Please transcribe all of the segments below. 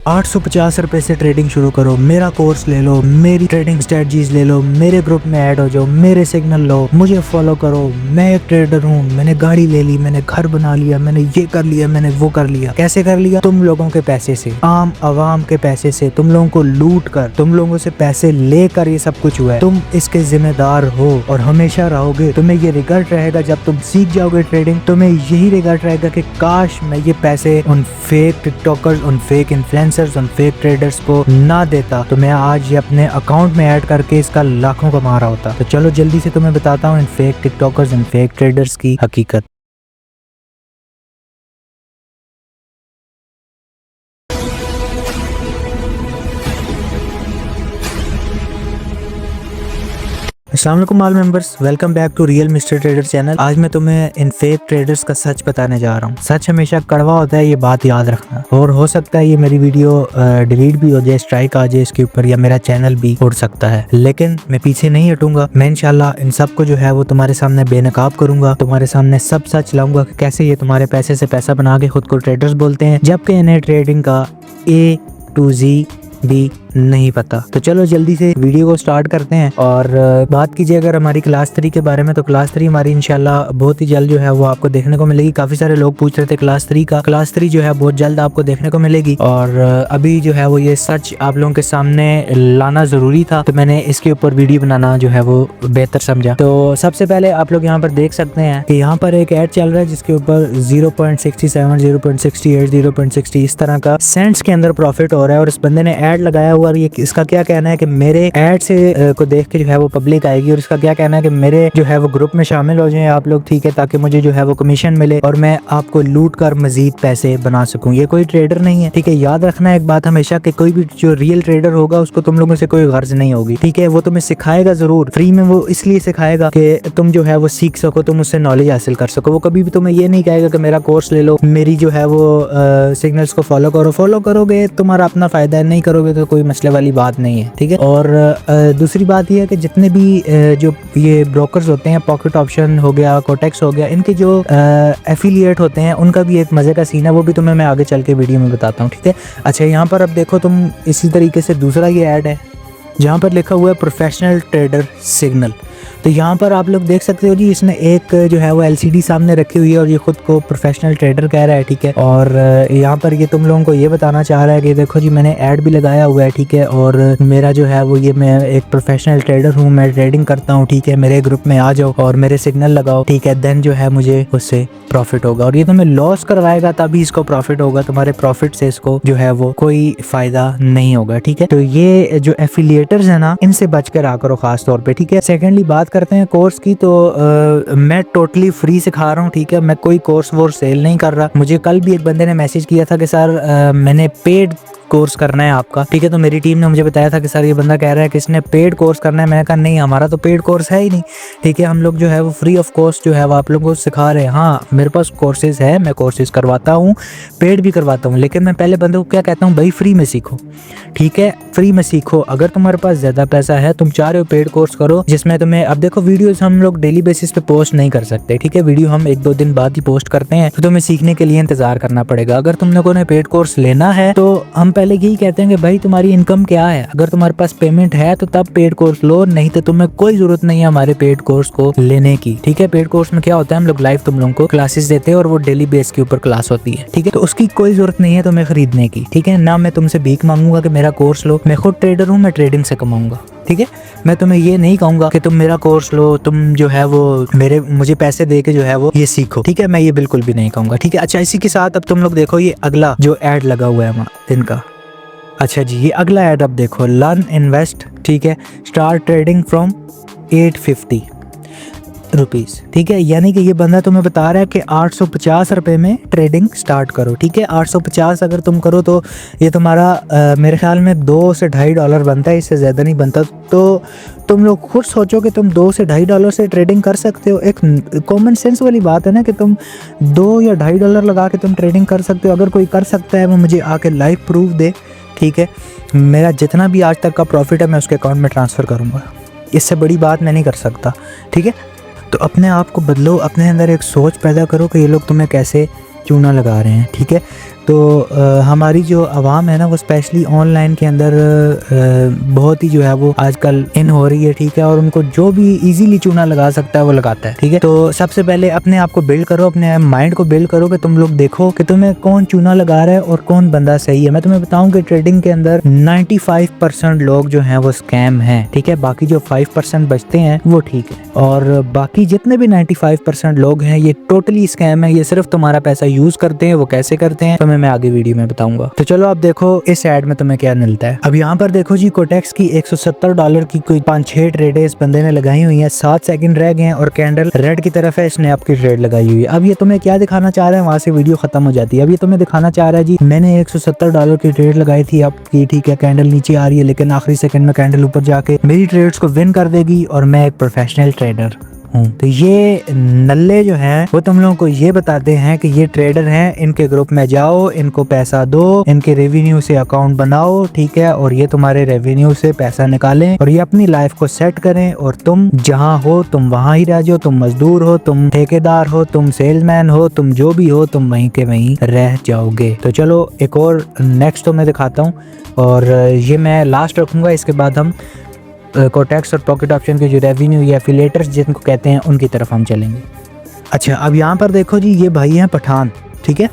850 रुपए से ट्रेडिंग शुरू करो, मेरा कोर्स ले लो, मेरी ट्रेडिंग स्ट्रेटजीज ले लो, मेरे ग्रुप में ऐड हो जाओ, मेरे सिग्नल लो, मुझे फॉलो करो, मैं एक ट्रेडर हूँ, मैंने गाड़ी ले ली, मैंने घर बना लिया, मैंने ये कर लिया, मैंने वो कर लिया। कैसे कर लिया? तुम लोगों के पैसे से, आम आवाम के पैसे से, तुम लोगों को लूट कर, तुम लोगों से पैसे लेकर ये सब कुछ हुआ है। तुम इसके जिम्मेदार हो और हमेशा रहोगे। तुम्हें ये रिग्रेट रहेगा जब तुम सीख जाओगे ट्रेडिंग, तुम्हें यही रिग्रेट रहेगा कि काश मैं ये पैसे उन फेक टिकटॉकर्स, उन फेक इन्फ्लुएंसर्स, उन फेक ट्रेडर्स को ना देता तो मैं आज ये अपने अकाउंट में ऐड करके इसका लाखों कमा रहा होता। तो चलो जल्दी से तुम्हें बताता हूँ इन फेक टिकटॉकर्स, इन फेक ट्रेडर्स की हकीकत। अस्सलाम वालेकुम all members, welcome back to real mister trader channel. आज मैं तुम्हें इन फेक ट्रेडर्स का सच बताने जा रहा हूँ। सच हमेशा कड़वा होता है, ये बात याद रखना। और हो सकता है ये मेरी वीडियो डिलीट भी हो जाए, स्ट्राइक आ जाए इसके ऊपर, या मेरा चैनल भी उड़ सकता है, लेकिन मैं पीछे नहीं हटूंगा। मैं इंशाल्लाह इन सब को जो है वो तुम्हारे सामने बेनकाब करूंगा, तुम्हारे सामने सब सच लाऊंगा कि कैसे ये तुम्हारे पैसे से पैसा बना के खुद को ट्रेडर्स बोलते हैं, जबकि इन्हें ट्रेडिंग का A to Z भी नहीं पता। तो चलो जल्दी से वीडियो को स्टार्ट करते हैं। और बात कीजिए अगर हमारी क्लास 3 के बारे में, तो क्लास 3 हमारी इंशाल्लाह बहुत ही जल्द जो है वो आपको देखने को मिलेगी। काफी सारे लोग पूछ रहे थे क्लास 3 का। क्लास 3 जो है बहुत जल्द आपको देखने को मिलेगी। और अभी जो है वो ये सच आप लोगों के सामने लाना जरूरी था, तो मैंने इसके ऊपर वीडियो बनाना जो है वो बेहतर समझा। तो सबसे पहले आप लोग यहाँ पर देख सकते हैं कि यहाँ पर एक ऐड चल रहा है जिसके ऊपर 0.67, 0.68, 0.60 इस तरह का सेंट्स के अंदर प्रॉफिट हो रहा है। और इस बंदे ने ऐड लगाया हुआ, और ये इसका क्या कहना है कि मेरे ऐड से को देख के जो है वो पब्लिक आएगी, और इसका क्या कहना है कि मेरे जो है वो ग्रुप में शामिल हो जाएं आप लोग, ठीक है, ताकि मुझे जो है वो कमीशन मिले और मैं आपको लूट कर मजीद पैसे बना सकूं। ये कोई ट्रेडर नहीं है, ठीक है। याद रखना एक बात हमेशा कि कोई भी जो रियल ट्रेडर होगा उसको तुम लोगों से कोई गर्ज नहीं होगी, ठीक है। वो तुम्हें सिखाएगा जरूर, फ्री में वो इसलिए सिखाएगा कि तुम जो है वो सीख सको, तुम उससे नॉलेज हासिल कर सको। वो कभी भी तुम्हें ये नहीं कहेगा कि मेरा कोर्स ले लो, मेरी जो है वो सिग्नल्स को फॉलो करो। फॉलो करोगे तुम्हारा अपना फायदा है, नहीं करोगे तो कोई मसले वाली बात नहीं है, ठीक है। और दूसरी बात यह है कि जितने भी जो ये ब्रोकर्स होते हैं, पॉकेट ऑप्शन हो गया, कोटेक्स हो गया, इनके जो एफिलिएट होते हैं उनका भी एक मजे का सीन है, वो भी तुम्हें मैं आगे चल के वीडियो में बताता हूँ, ठीक है। अच्छा, यहाँ पर अब देखो तुम, इसी तरीके से दूसरा ये ऐड है जहाँ पर लिखा हुआ है प्रोफेशनल ट्रेडर सिग्नल। तो यहाँ पर आप लोग देख सकते हो जी, इसने एक जो है वो LCD सामने रखी हुई है और ये खुद को प्रोफेशनल ट्रेडर कह रहा है, ठीक है। और यहाँ पर ये तुम लोगों को ये बताना चाह रहा है कि देखो जी मैंने ऐड भी लगाया हुआ है, ठीक है, और मेरा जो है वो ये, मैं एक प्रोफेशनल ट्रेडर हूँ, मैं ट्रेडिंग करता हूँ, ठीक है, मेरे ग्रुप में आ जाओ और मेरे सिग्नल लगाओ, ठीक है, देन जो है मुझे उससे प्रॉफिट होगा। और ये तुम्हें लॉस करवाएगा तभी इसको प्रॉफिट होगा, तुम्हारे प्रॉफिट से इसको जो है वो कोई फायदा नहीं होगा, ठीक है। तो ये जो एफिलिएटर्स है ना, इनसे बच कर आ करो खास तौर पे, ठीक है। सेकेंडली बात करते हैं कोर्स की, तो मैं टोटली फ्री सिखा रहा हूँ, ठीक है। मैं कोई कोर्स वोर्स सेल नहीं कर रहा। मुझे कल भी एक बंदे ने मैसेज किया था कि सर मैंने पेड कोर्स करना है आपका, ठीक है। तो मेरी टीम ने मुझे बताया था कि सर ये बंदा कह रहा है कि इसने पेड कोर्स करना है। मैंने कहा नहीं, हमारा तो पेड कोर्स है ही नहीं, ठीक है। हम लोग जो है वो फ्री ऑफ कॉस्ट जो है वो आप लोगों को सिखा रहे हैं। हाँ, मेरे पास कोर्सेज है, मैं कोर्सेज करवाता हूँ, पेड भी करवाता हूँ, लेकिन मैं पहले बंदे को क्या कहता हूँ, भाई फ्री में सीखो, ठीक है, फ्री में सीखो। अगर तुम्हारे पास ज्यादा पैसा है, तुम चाह रहे हो पेड कोर्स करो जिसमें तुम्हें, अब देखो वीडियोस हम लोग डेली बेसिस पे पोस्ट नहीं कर सकते, ठीक है। वीडियो हम 1-2 दिन बाद ही पोस्ट करते हैं, तो तुम्हें सीखने के लिए इंतजार करना पड़ेगा। अगर तुम लोगों ने पेड कोर्स लेना है तो हम पहले यही कहते हैं कि भाई तुम्हारी इनकम क्या है। अगर तुम्हारे पास पेमेंट है तो तब पेड कोर्स लो, नहीं तो तुम्हें कोई जरूरत नहीं है हमारे पेड कोर्स को लेने की, ठीक है। पेड कोर्स में क्या होता है, हम लोग लाइव तुम लोगों को क्लासेस देते हैं और वो डेली बेस के ऊपर क्लास होती है, ठीक है। तो उसकी कोई जरूरत नहीं है तुम्हें खरीदने की, ठीक है। ना मैं तुमसे भीख मांगूंगा कि मेरा कोर्स लो, मैं खुद ट्रेडर हूँ, मैं ट्रेडिंग से कमाऊंगा, ठीक है। मैं तुम्हें ये नहीं कहूंगा कि तुम मेरा कोर्स लो, तुम जो है वो मुझे पैसे दे के जो है वो ये सीखो, ठीक है। मैं ये बिल्कुल भी नहीं कहूंगा, ठीक है। अच्छा, इसी के साथ अब तुम लोग देखो ये अगला जो ऐड लगा हुआ है हमारा इनका। अच्छा जी, ये अगला ऐड अब देखो, लर्न इन्वेस्ट, ठीक है, स्टार्ट ट्रेडिंग फ्रॉम 850 रुपीज़, ठीक है। यानी कि ये बंदा तुम्हें बता रहा है कि 850 रुपये में ट्रेडिंग स्टार्ट करो, ठीक है। 850 अगर तुम करो तो ये तुम्हारा मेरे ख्याल में $2 से $2.5 बनता है, इससे ज़्यादा नहीं बनता। तो तुम लोग खुद सोचो कि तुम $2 से $2.5 से ट्रेडिंग कर सकते हो। एक कॉमन सेंस वाली बात है ना कि तुम $2 या $2.5 लगा के तुम ट्रेडिंग कर सकते हो। अगर कोई कर सकता है वो मुझे आके लाइव प्रूफ दे, ठीक है। मेरा जितना भी आज तक का प्रॉफिट है मैं उसके अकाउंट में ट्रांसफ़र करूँगा, इससे बड़ी बात मैं नहीं कर सकता, ठीक है। तो अपने आप को बदलो, अपने अंदर एक सोच पैदा करो कि ये लोग तुम्हें कैसे चूना लगा रहे हैं, ठीक है। तो हमारी जो आवाम है ना वो स्पेशली ऑनलाइन के अंदर बहुत ही जो है वो आजकल इन हो रही है, ठीक है। और उनको जो भी इजीली चूना लगा सकता है वो लगाता है, ठीक है। तो सबसे पहले अपने आप को बिल्ड करो, अपने माइंड को बिल्ड करो कि तुम लोग देखो कि तुम्हें कौन चूना लगा रहा है और कौन बंदा सही है। मैं तुम्हें बताऊं कि ट्रेडिंग के अंदर 95% लोग जो हैं वो स्कैम हैं, ठीक है। बाकी जो 5% बचते हैं वो ठीक है, और बाकी जितने भी 95% लोग हैं ये टोटली स्कैम है। ये सिर्फ तुम्हारा पैसा यूज करते हैं। वो कैसे करते हैं तुम्हें मैं आगे वीडियो में बताऊंगा। तो चलो आप देखो इस एड में तुम्हें क्या मिलता है। अब यहाँ पर देखो जी, कोटेक्स की $170 की कोई 5-6 ट्रेडें इस बंदे ने लगाई हुई है। 7 सेकंड रह गए हैं और कैंडल रेड की तरफ है, इसने आपकी ट्रेड लगाई हुई है। अब ये तुम्हें क्या दिखाना चाह रहा है, वहां से वीडियो खत्म हो जाती है। अब ये तुम्हें दिखाना चाह रहा है जी मैंने $170 की ट्रेड लगाई थी आपकी, ठीक है। कैंडल नीचे आ रही है लेकिन आखिरी सेकंड में कैंडल ऊपर जाके मेरी ट्रेड्स को विन कर देगी और मैं एक प्रोफेशनल ट्रेडर हूँ। तो ये नल्ले जो हैं वो तुम लोगों को ये बताते हैं कि ये ट्रेडर हैं, इनके ग्रुप में जाओ, इनको पैसा दो, इनके रेवेन्यू से अकाउंट बनाओ, ठीक है। और ये तुम्हारे रेवेन्यू से पैसा निकालें और ये अपनी लाइफ को सेट करें। और तुम जहाँ हो तुम वहाँ ही रह जाओ। तुम मजदूर हो, तुम ठेकेदार हो, तुम सेल्समैन हो, तुम जो भी हो, तुम वहीं के वहीं रह जाओगे। तो चलो एक और नेक्स्ट तो मैं दिखाता हूँ, और ये मैं लास्ट रखूंगा। इसके बाद हम कोटेक्स और पॉकेट ऑप्शन के जो रेवेन्यू या एफिलिएटर्स जिनको कहते हैं उनकी तरफ हम चलेंगे। अच्छा, अब यहाँ पर देखो जी, ये भाई हैं पठान, ठीक है।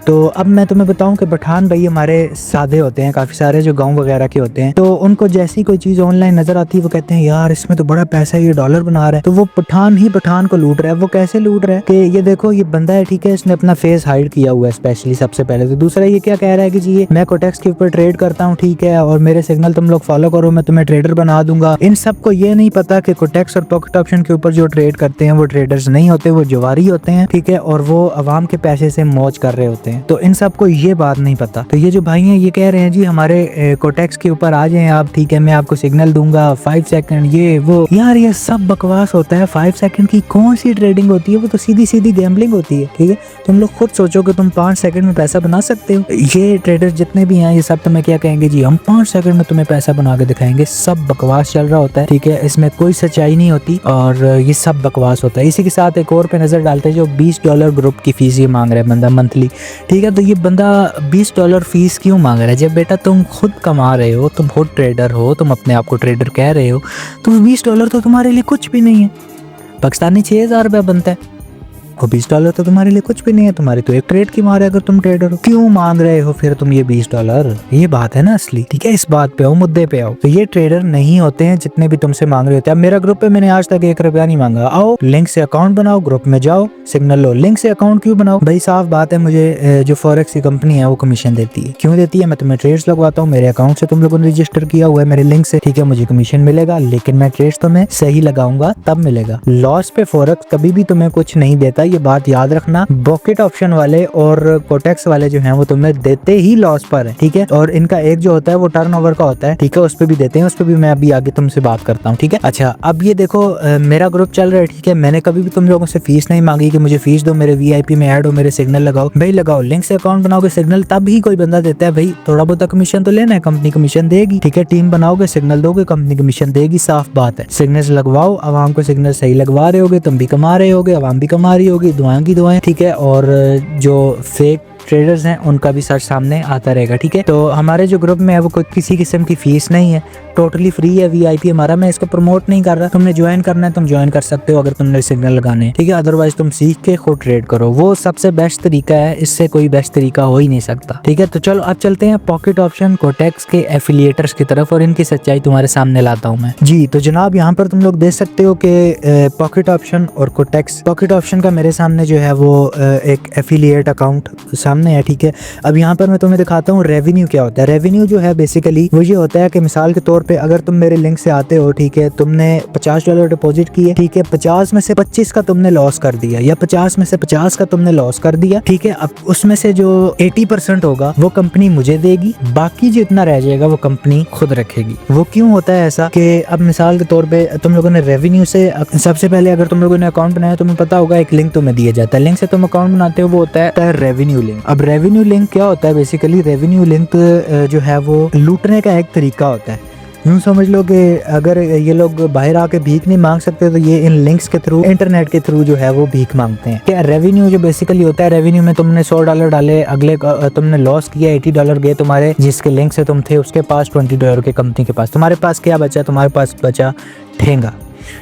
तो अब मैं तुम्हें बताऊं कि पठान भाई हमारे सादे होते हैं, काफ़ी सारे जो गांव वगैरह के होते हैं। तो उनको जैसी कोई चीज़ ऑनलाइन नज़र आती है वो कहते हैं यार इसमें तो बड़ा पैसा है, ये डॉलर बना रहा है। तो वो पठान ही पठान को लूट रहा है। वो कैसे लूट रहा है कि ये देखो ये बंदा है, ठीक है, इसने अपना फेस हाइड किया हुआ है स्पेशली सबसे पहले। तो दूसरा ये क्या कह रहा है कि जी मैं कोटेक्स के ऊपर ट्रेड करता हूँ, ठीक है, और मेरे सिग्नल तुम लोग फॉलो करो, मैं तुम्हें ट्रेडर बना दूंगा। इन सबको ये नहीं पता कि कोटेक्स और पॉकेट ऑप्शन के ऊपर जो ट्रेड करते हैं वो ट्रेडर्स नहीं होते, वो जुआरी होते हैं, ठीक है। और वो अवाम के पैसे से मौज कर रहे होते हैं। तो इन सबको ये बात नहीं पता। तो ये जो भाई हैं ये कह रहे हैं जी हमारे कोटेक्स के ऊपर आ जाएं आप, ठीक है, मैं आपको सिग्नल दूंगा 5 सेकंड, ये वो। यार ये सब बकवास होता है। 5 सेकंड की कौन सी ट्रेडिंग होती है, वो तो सीधी सीधी गैम्बलिंग होती है, ठीक है। तुम लोग खुद सोचो कि तुम 5 सेकंड में पैसा बना सकते हो। ये ट्रेडर जितने भी हैं ये सब तुम्हें क्या कहेंगे जी हम 5 सेकंड में तुम्हें पैसा बना के दिखाएंगे। सब बकवास चल रहा होता है, ठीक है। इसमें कोई सच्चाई नहीं होती और ये सब बकवास होता है। इसी के साथ एक और पे नजर डालते हैं, जो $20 ग्रुप की फीस ये मांग रहा है बंदा मंथली, ठीक है। तो ये बंदा $20 फीस क्यों मांग रहा है? जब बेटा तुम खुद कमा रहे हो, तुम खुद ट्रेडर हो, तुम अपने आप को ट्रेडर कह रहे हो, तो $20 तो तुम्हारे लिए कुछ भी नहीं है। पाकिस्तानी 6,000 रुपया बनता है, वो $20 तो तुम्हारे लिए कुछ भी नहीं है। तुम्हारी तो एक ट्रेड की मार है अगर तुम ट्रेडर हो। क्यों मांग रहे हो फिर तुम ये $20? ये बात है ना असली, ठीक है। इस बात पे आओ, मुद्दे पे आओ। तो ये ट्रेडर नहीं होते हैं जितने भी तुमसे मांग रहे होते हैं। अब मेरा ग्रुप पे मैंने आज तक ₹1 नहीं मांगा। आओ लिंक से अकाउंट बनाओ, ग्रुप में जाओ, सिग्नल लो। लिंक से अकाउंट क्यों बनाओ भाई? साफ बात है, मुझे जो फॉरेक्स की कंपनी है वो कमीशन देती है। क्यों देती है? मैं तुम्हें ट्रेड्स लगवाता हूँ, मेरे अकाउंट से तुम लोगों ने रजिस्टर किया हुआ है मेरे लिंक से, ठीक है, मुझे कमीशन मिलेगा। लेकिन मैं ट्रेड्स तुम्हें सही लगाऊंगा तब मिलेगा। लॉस पे फॉरेक्स कभी भी तुम्हें कुछ नहीं देता, ये बात याद रखना। पॉकेट ऑप्शन वाले और कोटेक्स वाले जो हैं वो तुम्हें देते ही लॉस पर है, ठीक है। और इनका एक जो होता है वो टर्नओवर का होता है, ठीक है, उस पे भी देते हैं, उस पे भी मैं अभी आगे तुमसे बात करता हूँ, ठीक है। अच्छा, अब ये देखो मेरा ग्रुप चल रहा है, ठीक है। मैंने कभी भी तुम लोगों से फीस नहीं मांगी कि मुझे फीस दो, मेरे VIP में ऐड हो, मेरे सिग्नल लगाओ। भाई लगाओ, लिंक से अकाउंट बनाओगे, सिग्नल तब ही कोई बंदा देता है। भाई थोड़ा बहुत कमीशन तो लेना है, कंपनी कमीशन देगी, ठीक है। टीम बनाओगे, सिग्नल दोगे, कंपनी कमीशन देगी, साफ बात है। सिग्नल लगवाओ, आवाम को सिग्नल सही लगवा रहे होगे, तुम भी कमा रहे होगे, आवाम भी कमा रही होगी, दुआएं की दुआएं, ठीक है। और जो फेक ट्रेडर्स हैं उनका भी सच सामने आता रहेगा, ठीक है। तो हमारे जो ग्रुप में है वो कोई किसी किस्म की फीस नहीं है, टोटली फ्री है, VIP हमारा। मैं इसको प्रमोट नहीं कर रहा, तुमने ज्वाइन करना है तुम ज्वाइन कर सकते हो अगर तुमने सिग्नल लगाने हैं, ठीक है। अदरवाइज तुम सीख के खुद ट्रेड करो, वो सबसे बेस्ट तरीका है, इससे कोई बेस्ट तरीका हो ही नहीं सकता, ठीक है। तो चलो अब चलते हैं पॉकेट ऑप्शन कोटेक्स के एफिलिएटर्स की तरफ और इनकी सच्चाई तुम्हारे सामने लाता हूँ मैं जी। तो जनाब यहाँ पर तुम लोग देख सकते हो कि पॉकेट ऑप्शन और कोटेक्स, पॉकेट ऑप्शन का मेरे सामने जो है वो एक एफिलिएट अकाउंट सामने है, ठीक है। अब यहाँ पर मैं तुम्हें दिखाता हूँ रेवेन्यू क्या होता है। रेवेन्यू जो है बेसिकली वो ये होता है कि मिसाल के तौर पे अगर तुम मेरे लिंक से आते हो, ठीक है, तुमने $50 डिपॉजिट किए, ठीक है, 50 में से 25 का तुमने लॉस कर दिया या 50 में से 50 का तुमने लॉस कर दिया, ठीक है। अब उसमें से जो 80% होगा वो कंपनी मुझे देगी, बाकी जितना रह जाएगा वो कंपनी खुद रखेगी। वो क्यों होता है ऐसा कि अब मिसाल के तौर पे तुम लोगों ने रेवेन्यू से सबसे पहले अगर तुम लोगों ने अकाउंट बनाया तुम्हें पता होगा एक लिंक तुम्हें दिया जाता है, लिंक से तुम अकाउंट बनाते हो, वो होता है रेवेन्यू लिंक। अब रेवेन्यू लिंक क्या होता है? बेसिकली रेवेन्यू लिंक जो है वो लूटने का एक तरीका होता है। यूँ समझ लो कि अगर ये लोग बाहर आके भीख नहीं मांग सकते तो ये इन लिंक्स के थ्रू, इंटरनेट के थ्रू जो है वो भीख मांगते हैं। क्या रेवेन्यू जो बेसिकली होता है, रेवेन्यू में तुमने $100 डाले, अगले तुमने लॉस किया, $80 गए तुम्हारे जिसके लिंक से तुम थे उसके पास, $20 के कंपनी के पास, तुम्हारे पास क्या बचा? तुम्हारे पास बचा ठेंगा।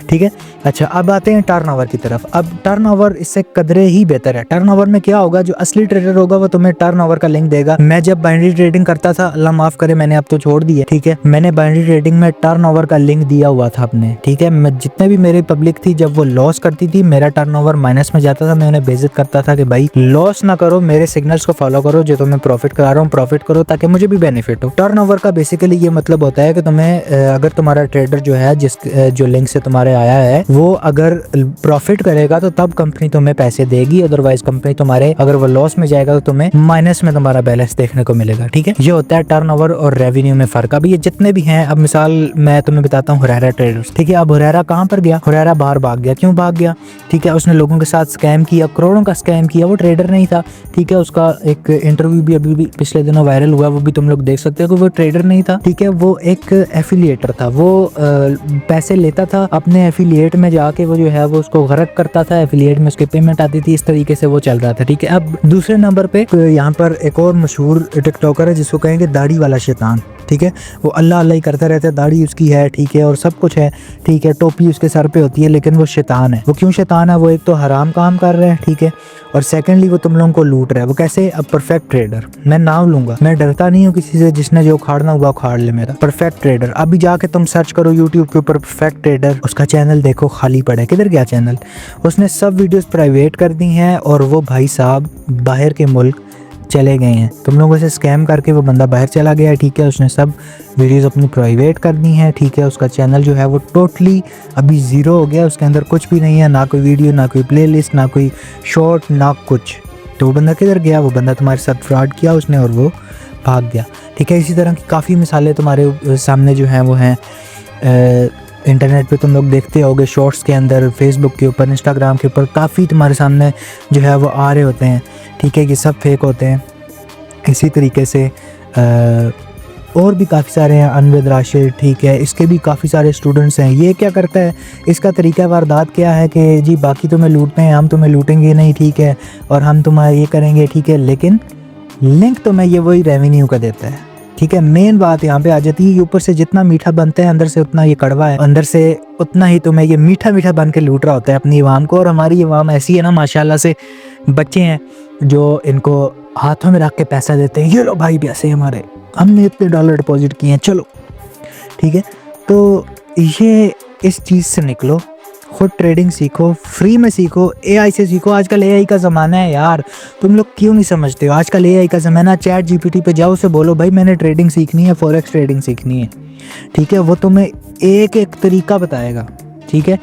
ठीक है। अच्छा, अब आते हैं टर्नओवर की तरफ। अब टर्नओवर इससे कदरे ही बेहतर है। टर्नओवर में क्या होगा, जो असली ट्रेडर होगा वो तुम्हें टर्नओवर का लिंक देगा। मैं जब बाइनरी ट्रेडिंग करता था, अल्लाह माफ करे मैंने अब तो छोड़ दी है, ठीक है, मैंने बाइनरी ट्रेडिंग में टर्नओवर का लिंक दिया हुआ था अपने, ठीक है। मैं जितने भी मेरी पब्लिक थी जब वो लॉस करती थी, मेरा टर्नओवर माइनस में जाता था, मैं उन्हें बेइज्जत करता था कि भाई लॉस ना करो, मेरे सिग्नल्स को फॉलो करो, जो तुम्हें प्रॉफिट करा रहा हूँ प्रॉफिट करो ताकि मुझे भी बेनिफिट हो। टर्नओवर का बेसिकली ये मतलब होता है कि तुम्हें अगर तुम्हारा ट्रेडर जो है जो लिंक से तुम्हारे आया है वो अगर प्रॉफिट करेगा तो तब कंपनी तुम्हें पैसे देगी, अदरवाइज कंपनी तुम्हारे अगर वो लॉस में जाएगा तो तुम्हें माइनस में तुम्हारा बैलेंस देखने को मिलेगा। ठीक है, ये होता है टर्नओवर और रेवेन्यू में फर्क। अब ये जितने भी हैं, अब मिसाल मैं तुम्हें बताता हूँ हुरैरा ट्रेडर्स, ठीक है। अब हुरैरा कहाँ पर गया? हुरैरा बाहर भाग गया। क्यों भाग गया? ठीक है, उसने लोगों के साथ स्कैम किया, करोड़ों का स्कैम किया, वो ट्रेडर नहीं था। ठीक है, उसका एक इंटरव्यू भी अभी भी पिछले दिनों वायरल हुआ, वो भी तुम लोग देख सकते हो कि वो ट्रेडर नहीं था। ठीक है, वो एक एफिलिएटर था, वो पैसे लेता था अपने एफिलिएट में जाके, वो जो है वो उसको गरक करता था, एफिलिएट में उसकी पेमेंट आती थी, इस तरीके से वो चल रहा था। ठीक है, अब दूसरे नंबर पे यहाँ पर एक और मशहूर टिकटॉकर है जिसको कहेंगे दाढ़ी वाला शैतान। ठीक है, वो अल्लाह अल्लाह ही करता रहता है, दाढ़ी उसकी है, ठीक है, और सब कुछ है, ठीक है, टोपी उसके सर पे होती है, लेकिन वो शैतान है। वो क्यों शैतान है? वो एक तो हराम काम कर रहा है, ठीक है, और सेकेंडली वो तुम लोगों को लूट रहा है। वो कैसे? अब परफेक्ट ट्रेडर, मैं नाम लूंगा, मैं डरता नहीं हूँ किसी से, जिसने जो उखाड़ना हुआ उखाड़ ले मेरा। परफेक्ट ट्रेडर, अभी जाके तुम सर्च करो यूट्यूब के ऊपर परफेक्ट ट्रेडर, उसका चैनल देखो खाली पड़ा है। किधर गया चैनल? उसने सब वीडियोस प्राइवेट कर दी हैं और वो भाई साहब बाहर के मुल्क चले गए हैं। तुम लोगों से स्कैम करके वो बंदा बाहर चला गया है। ठीक है, उसने सब वीडियोस अपनी प्राइवेट कर दी हैं। ठीक है, उसका चैनल जो है वो टोटली अभी ज़ीरो हो गया, उसके अंदर कुछ भी नहीं है, ना कोई वीडियो, ना कोई प्लेलिस्ट, ना कोई शॉर्ट, ना कुछ। तो वो बंदा किधर गया? वो बंदा तुम्हारे साथ फ्रॉड किया उसने और वो भाग गया। ठीक है, इसी तरह की काफ़ी मिसालें तुम्हारे सामने जो हैं वो हैं। इंटरनेट पे तुम लोग देखते होगे, शॉर्ट्स के अंदर, फेसबुक के ऊपर, इंस्टाग्राम के ऊपर काफ़ी तुम्हारे सामने जो है वो आ रहे होते हैं। ठीक है, ये सब फेक होते हैं। इसी तरीके से और भी काफ़ी सारे हैं, अनवद राशिद, ठीक है, इसके भी काफ़ी सारे स्टूडेंट्स हैं। ये क्या करता है, इसका तरीका वारदात क्या है कि जी बाकी तुम्हें लूटते हैं, हम तुम्हें लूटेंगे नहीं, ठीक है, और हम तुम्हारा ये करेंगे, ठीक है, लेकिन लिंक तुम्हें ये वही रेवेन्यू का देता है। ठीक है, मेन बात यहाँ पे आ जाती है, ऊपर से जितना मीठा बनता है अंदर से उतना ये कड़वा है, अंदर से उतना ही तुम्हें ये मीठा मीठा बन के लूट रहा होता है अपनी अवाम को। और हमारी अवाम ऐसी है ना, माशाल्लाह से बच्चे हैं जो इनको हाथों में रख के पैसा देते हैं, ये लो भाई पैसे हमारे, हमने इतने डॉलर डिपॉजिट किए हैं, चलो। ठीक है, तो ये इस चीज़ से निकलो, खुद ट्रेडिंग सीखो, फ्री में सीखो, एआई से सीखो। आजकल एआई का ज़माना है यार, तुम लोग क्यों नहीं समझते हो? आजकल एआई का ज़माना, चैट जीपीटी पे जाओ, उसे बोलो भाई मैंने ट्रेडिंग सीखनी है, फॉरेक्स ट्रेडिंग सीखनी है। ठीक है, वो तुम्हें एक एक तरीका बताएगा। ठीक है,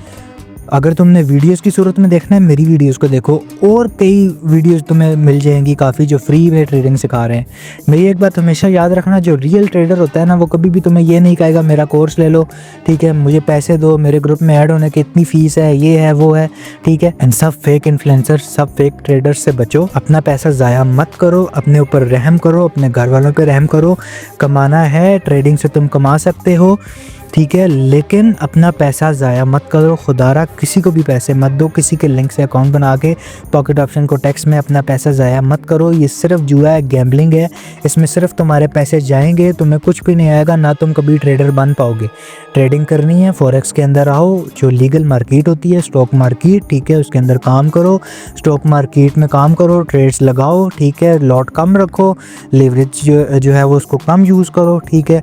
अगर तुमने वीडियोस की सूरत में देखना है, मेरी वीडियोस को देखो, और कई वीडियोस तुम्हें मिल जाएंगी काफ़ी जो फ्री में ट्रेडिंग सिखा रहे हैं। मेरी एक बात हमेशा याद रखना, जो रियल ट्रेडर होता है ना, वो कभी भी तुम्हें ये नहीं कहेगा मेरा कोर्स ले लो, ठीक है, मुझे पैसे दो, मेरे ग्रुप में ऐड होने की इतनी फ़ीस है, ये है वो है। ठीक है, एंड सब फेक इन्फ्लुएंसर, सब फेक ट्रेडर्स से बचो, अपना पैसा ज़ाया मत करो, अपने ऊपर रहम करो, अपने घर वालों पर रहम करो। कमाना है, ट्रेडिंग से तुम कमा सकते हो, ठीक है, लेकिन अपना पैसा ज़ाया मत करो। खुदारा किसी को भी पैसे मत दो, किसी के लिंक से अकाउंट बना के पॉकेट ऑप्शन को टैक्स में अपना पैसा ज़ाया मत करो। ये सिर्फ जुआ है, गैम्बलिंग है, इसमें सिर्फ तुम्हारे पैसे जाएंगे, तुम्हें कुछ भी नहीं आएगा, ना तुम कभी ट्रेडर बन पाओगे। ट्रेडिंग करनी है, फॉरेक्स के अंदर आओ, जो लीगल मार्केट होती है, स्टॉक मार्केट, ठीक है, उसके अंदर काम करो, स्टॉक मार्केट में काम करो, ट्रेड्स लगाओ, ठीक है, लॉट कम रखो, लेवरेज जो है वो उसको कम यूज़ करो, ठीक है,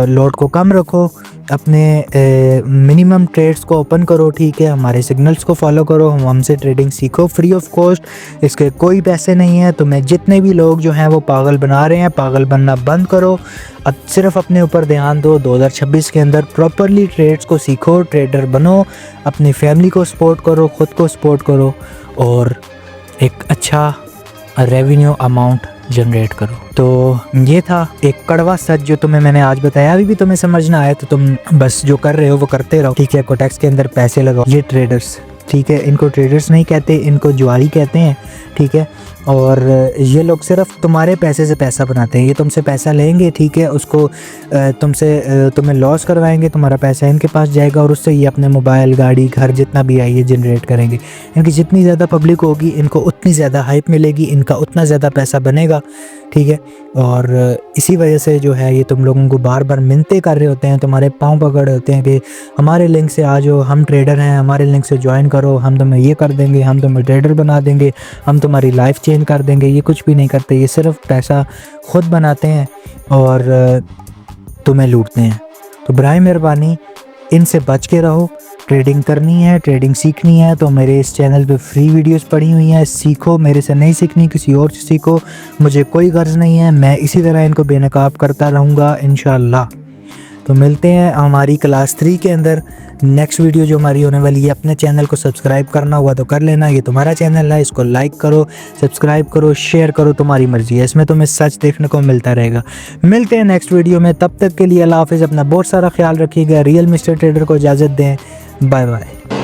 लॉट को कम रखो, अपने मिनिमम ट्रेड्स को ओपन करो, ठीक है, हमारे सिग्नल्स को फॉलो करो, हमसे ट्रेडिंग सीखो फ्री ऑफ कॉस्ट, इसके कोई पैसे नहीं है। तुम्हें जितने भी लोग जो हैं वो पागल बना रहे हैं, पागल बनना बंद करो, अब सिर्फ अपने ऊपर ध्यान दो। 2026 के अंदर प्रॉपरली ट्रेड्स को सीखो, ट्रेडर बनो, अपनी फैमिली को सपोर्ट करो, ख़ुद को सपोर्ट करो, और एक अच्छा रेवेन्यू अमाउंट जनरेट करो। तो ये था एक कड़वा सच जो तुम्हें मैंने आज बताया। अभी भी तुम्हें समझ ना आए तो तुम बस जो कर रहे हो वो करते रहो, ठीक है। कोटेक्स के अंदर पैसे लगाओ। ये ट्रेडर्स, ठीक है, इनको ट्रेडर्स नहीं कहते, इनको जुआरी कहते हैं, ठीक है। और ये लोग सिर्फ तुम्हारे पैसे से पैसा बनाते हैं। ये तुमसे पैसा लेंगे, ठीक है, उसको तुम्हें लॉस करवाएंगे, तुम्हारा पैसा इनके पास जाएगा और उससे ये अपने मोबाइल, गाड़ी, घर जितना भी है ये जनरेट करेंगे। इनकी जितनी ज़्यादा पब्लिक होगी इनको उतनी ज़्यादा हाइप मिलेगी, इनका उतना ज़्यादा पैसा बनेगा, ठीक है। और इसी वजह से जो है ये तुम लोगों को बार बार मिन्नतें कर रहे होते हैं, तुम्हारे पाँव पकड़ रहे होते हैं कि हमारे लिंक से आ जाओ, हम ट्रेडर हैं, हमारे लिंक से ज्वाइन करो, हम तुम्हें ये कर देंगे, हम तुम्हें ट्रेडर बना देंगे, हम तुम्हारी लाइफ चेंज कर देंगे। ये कुछ भी नहीं करते, ये सिर्फ पैसा खुद बनाते हैं और तुम्हें लूटते हैं। तो बराए मेहरबानी इनसे बच के रहो। ट्रेडिंग करनी है, ट्रेडिंग सीखनी है तो मेरे इस चैनल पे फ्री वीडियोस पड़ी हुई हैं, सीखो। मेरे से नहीं सीखनी, किसी और से सीखो, मुझे कोई गर्ज नहीं है। मैं इसी तरह इनको बेनकाब करता रहूँगा इंशाल्लाह। तो मिलते हैं हमारी क्लास 3 के अंदर। नेक्स्ट वीडियो जो हमारी होने वाली है, अपने चैनल को सब्सक्राइब करना हुआ तो कर लेना, ये तुम्हारा चैनल है, इसको लाइक करो, सब्सक्राइब करो, शेयर करो, तुम्हारी मर्जी है, इसमें तुम्हें सच देखने को मिलता रहेगा। मिलते हैं नेक्स्ट वीडियो में, तब तक के लिए अल्लाह हाफिज़, अपना बहुत सारा ख्याल रखिएगा। रियल मिस्टर ट्रेडर को इजाज़त दें, बाय बाय।